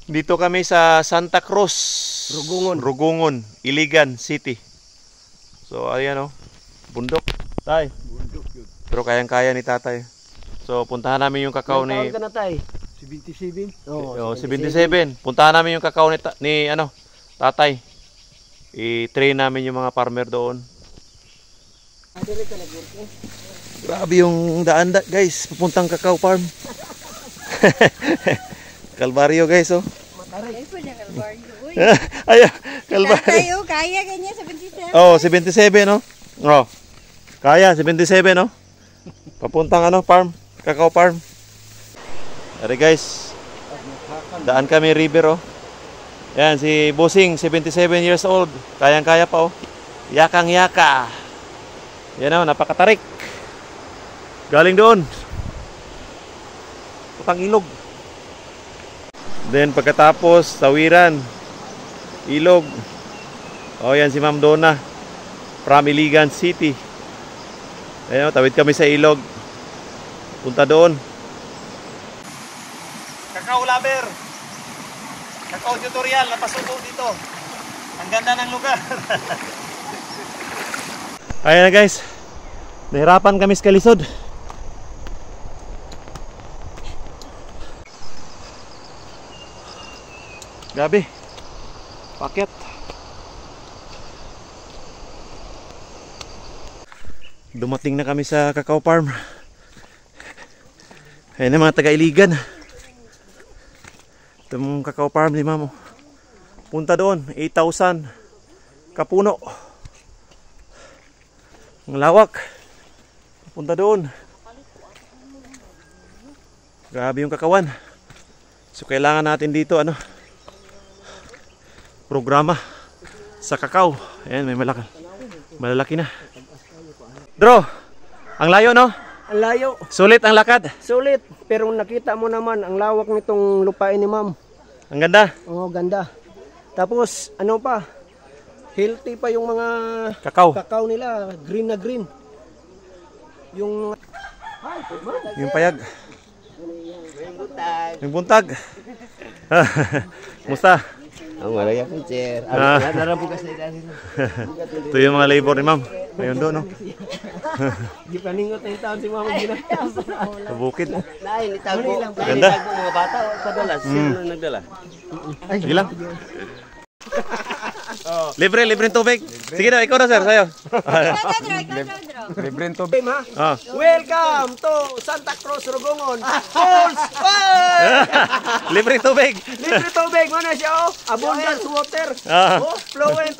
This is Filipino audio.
Dito kami sa Santa Cruz, Rugungon, Iligan City. So ayan bundok. Tay. Bundok yun. Pero kayang-kaya ni tatay. So puntahan namin yung kakao ni... Ilang taon ka na, tay? 77. Oh, 77. Puntahan namin yung kakao ni tatay. I-train namin yung mga farmer doon. Grabe yung daan guys, papuntang kakao farm. Kalbaryo guys, oh. Ay po na Kalbaryo. Uy. Ay, Kalbaryo. Tayo, kaya ganyan 77. Oh, 77, no? Oh. Kaya 77, no? Papuntang farm, kakao farm. Ari guys. Daan kami river, oh. Yan si Bossing, 77 years old. Kayang-kaya pa, oh. Yakang-yaka. Yan, oh, napakatarik. Galing doon. Putang ilog. Then pagkatapos tawiran, ilog. Oh, yan si Ma'am Donna from Iligan City. Ayun, tawid kami sa ilog. Punta doon. Kakao lover. Kakao tutorial, napasubo dito. Ang ganda ng lugar. Ayan na guys. Nahirapan kami sa kalisod. Grabe. Paket. Dumating na kami sa kakao farm. Ayan na mga taga-Iligan. Ito yung kakao farm ni Mamo. Punta doon, 8,000 kapuno. Ang lawak. Punta doon. Grabe yung kakawan. So kailangan natin dito programa sa kakao. Ayan, may malalaki na. Dro, ang layo, no? Ang layo. Sulit ang lakad. Sulit. Pero nakita mo naman ang lawak nitong lupain ni ma'am. Ang ganda. Oo, ganda. Tapos, pa? Healthy pa yung mga kakao nila. Green na green. Yung payag. Yung buntag. Musta? ang malaya po, sir. Ito yung mga labor ni ma'am. Ayun doon, no? Di paningot na yung taon si mama ginagawa. Sa bukid. Ganda. Mga bata o padala. Sino nagdala? Sige lang. Libre tubig. Sige daw, ikaw na sir, sayo. Libre tubig. Welcome to Santa Cruz, Rugungon. Falls Fire! Libre tubig. Libre tubig. Ano siya, abundance water. Fluent